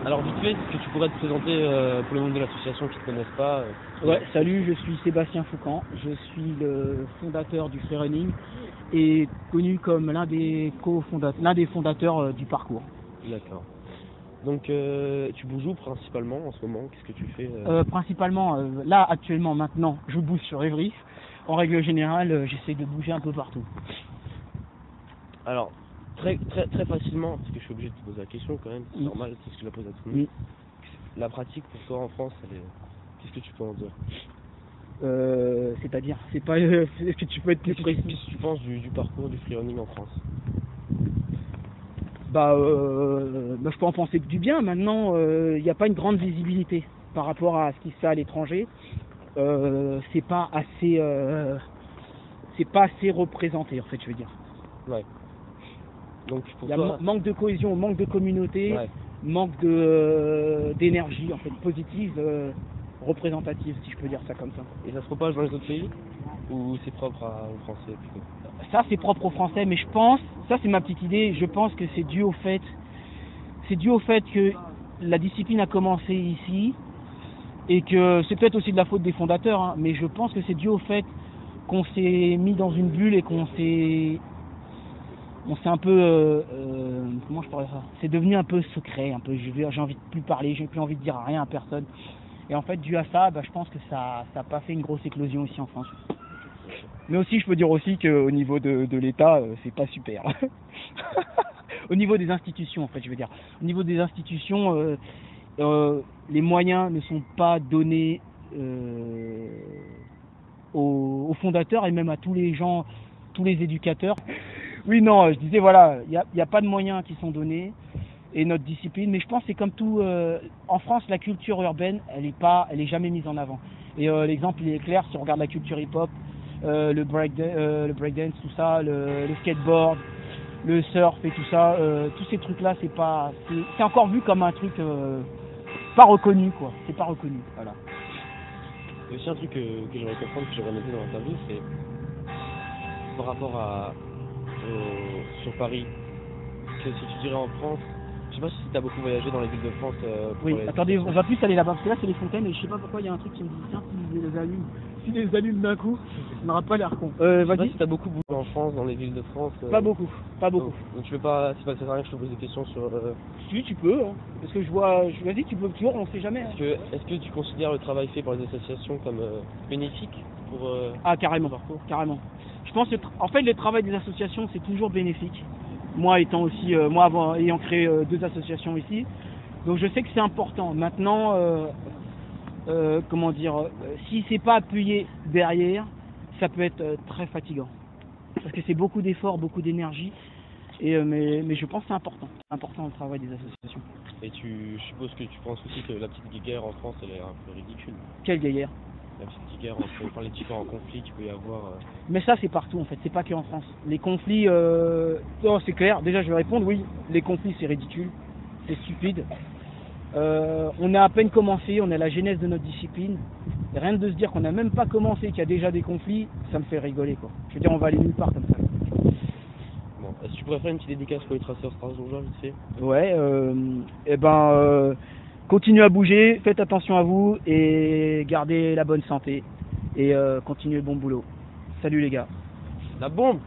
Alors vite fait, est-ce que tu pourrais te présenter pour les membres de l'association qui ne te connaissent pas Ouais, salut, je suis Sébastien Foucan, je suis le fondateur du freerunning et connu comme l'un des fondateurs du parcours. D'accord. Donc tu bouges où principalement en ce moment? Qu'est-ce que tu fais Principalement, là actuellement maintenant, je bouge sur Evry. En règle générale, j'essaie de bouger un peu partout. Alors, très facilement, parce que je suis obligé de te poser la question quand même, c'est normal, c'est ce que je la pose à tout le monde. La pratique pour toi en France, qu'est-ce que tu peux en dire? C'est-à-dire, c'est pas. Est-ce que tu peux être plus précis? Qu'est-ce que tu penses du parcours du freerunning en France? Je peux en penser que du bien. Maintenant, il n'y a pas une grande visibilité par rapport à ce qui se fait à l'étranger. C'est pas assez représenté, en fait, je veux dire. Ouais. Donc il y a manque de cohésion, manque de communauté, ouais. Manque d'énergie en fait positive, représentative, si je peux dire ça comme ça. Et ça se propage dans les autres pays ou c'est propre aux Français plutôt? Ça c'est propre aux Français, mais je pense, ça c'est ma petite idée, je pense que c'est dû au fait que la discipline a commencé ici et que c'est peut-être aussi de la faute des fondateurs, hein, mais je pense que c'est dû au fait qu'on s'est mis dans une bulle et qu'on s'est un peu comment je pourrais ça, c'est devenu un peu secret, un peu j'ai envie de plus parler, j'ai plus envie de dire rien à personne. Et en fait dû à ça, je pense que ça n'a pas fait une grosse éclosion ici en France. Mais aussi je peux dire aussi qu'au niveau de l'État, c'est pas super. Au niveau des institutions en fait, je veux dire. Au niveau des institutions, les moyens ne sont pas donnés aux fondateurs et même à tous les gens, tous les éducateurs. Oui, non, je disais, voilà, il n'y a pas de moyens qui sont donnés, et notre discipline, mais je pense que c'est comme tout, en France, la culture urbaine, elle est jamais mise en avant. Et l'exemple, il est clair, si on regarde la culture hip-hop, le breakdance, tout ça, le skateboard, le surf et tout ça, tous ces trucs-là, c'est encore vu comme un truc pas reconnu, quoi. C'est pas reconnu, voilà. Il y a aussi un truc que j'aimerais comprendre, que j'aurais noté dans l'interview, c'est par rapport sur Paris, que si tu dirais en France, je sais pas si tu as beaucoup voyagé dans les villes de France. Oui, attendez, on va plus aller là-bas, parce que là c'est les fontaines, et je sais pas pourquoi il y a un truc qui me dit, tiens, si les allume d'un coup, ça n'aura pas l'air con. Je sais pas si tu as beaucoup bougé en France, dans les villes de France. Pas beaucoup. Donc tu peux pas, c'est pas ça sert à rien que je te pose des questions sur... Si, tu peux, hein, parce que vas-y, tu peux toujours, on sait jamais. Est-ce que tu considères le travail fait par les associations comme bénéfique pour... Ah, carrément, carrément. Je pense que, en fait, le travail des associations, c'est toujours bénéfique. Moi étant aussi, ayant créé 2 associations ici, donc je sais que c'est important. Maintenant, comment dire, si c'est pas appuyé derrière, ça peut être très fatigant. Parce que c'est beaucoup d'efforts, beaucoup d'énergie, mais je pense que c'est important le travail des associations. Et je suppose que tu penses aussi que la petite guerre en France, elle est un peu ridicule. Quelle guerre? La petite guerre entre les différents conflits qu'il peut y avoir. Mais ça c'est partout en fait, c'est pas que en France. Les conflits, non, c'est clair, déjà je vais répondre, oui, les conflits c'est ridicule, c'est stupide. On a à peine commencé, on est à la genèse de notre discipline. Et rien de se dire qu'on n'a même pas commencé, qu'il y a déjà des conflits, ça me fait rigoler quoi. Je veux dire, on va aller nulle part comme ça. Bon, est-ce que tu pourrais faire une petite dédicace pour les traceurs strasbourgeois vite fait? Ouais, continuez à bouger, faites attention à vous et gardez la bonne santé. Et continuez le bon boulot. Salut les gars. La bombe!